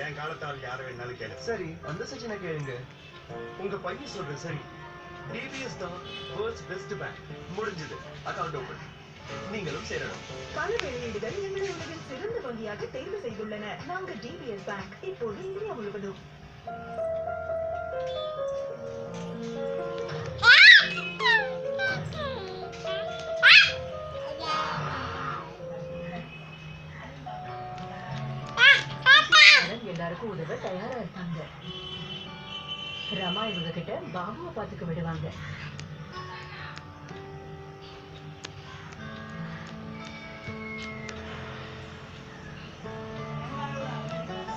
என் காலத்தால் யார வேணாலும் கேளு. சரி, அந்த செக்ஷனை கேளுங்க. உங்க பையன் சொல்றது சரி. டிபிஎஸ் தான் வேர்ல்ட்ஸ் பெஸ்ட் பேங்க். முடிஞ்சது. Account open. நீங்களும் சேரணும். பல வெளியீடுகள் எங்களை உலகில் சிறந்த வங்கியாக தேர்வு செய்துள்ளன. நாங்கள் டிபிஎஸ் பேங்க் இப்போது இந்தியா முழுவதும். எல்லாருக்கும் உதவ தயாரா இருக்காங்க. ரமா இவங்க கிட்ட பாபுவை பாத்துக்க விடுவாங்க.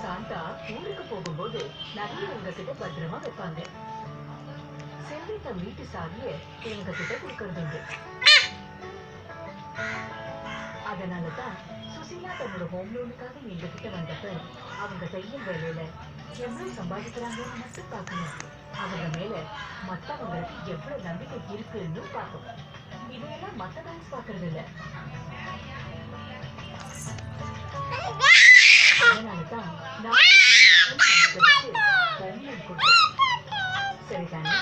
சாந்தா ஊருக்கு போகும்போது நிறைய இவங்க கிட்ட பத்திரமா வைப்பாங்க. செல்வித்த வீட்டு சாவிய இவங்க கிட்ட கொடுக்கறது உண்டு. அதனாலதான் சுசீலா தன்னோட ஹோம் லோனுக்காக எங்க கிட்ட வந்தப்ப அவங்க செய்யும் வேலையில எவ்வளவு சம்பாதிக்கிறாங்கன்னு மட்டும் பார்க்கணும். அவங்க மேல மத்தவங்களுக்கு எவ்வளவு நம்பிக்கை இருக்குன்னு பார்க்கணும். இதையெல்லாம் மத்த பேங்க்ஸ் பார்க்கறது இல்ல. அதனாலதான் சரிதானே?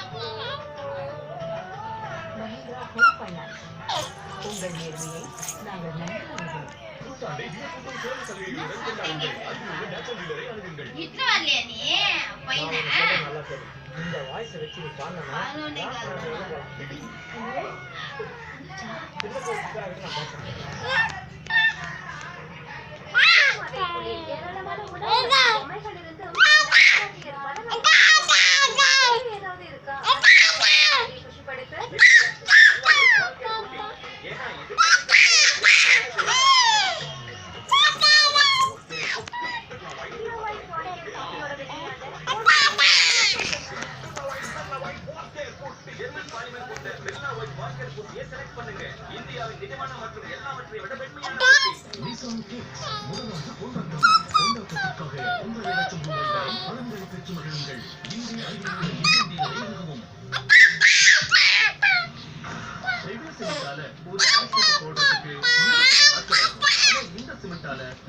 மஹிந்திரா ஹோம் ஃபைனான்ஸ் உங்கள் நேர்மையை நாங்கள் நன்றி. இந்த வாய்ஸ் வச்சு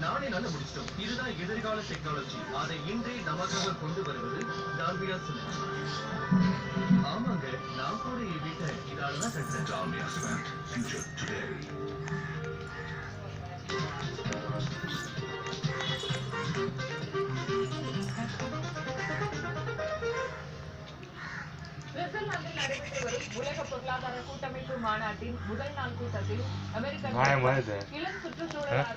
நானே நல்ல முடிச்சிட்டோம். இதுதான் எதிர்கால டெக்னாலஜி. அதை இன்றே நமக்காக கொண்டு வருவது டால்மியா சிமெண்ட். ஆமாங்க, நான் கூட என் வீட்டை இதாலதான் கட்டுறேன். Dalmia cement, future today. உலக பொருளாதார கூட்டமைப்பு மாநாட்டின் முதல் நாள் கூட்டத்தில் அமெரிக்க இளம் சுற்றுச்சூழல்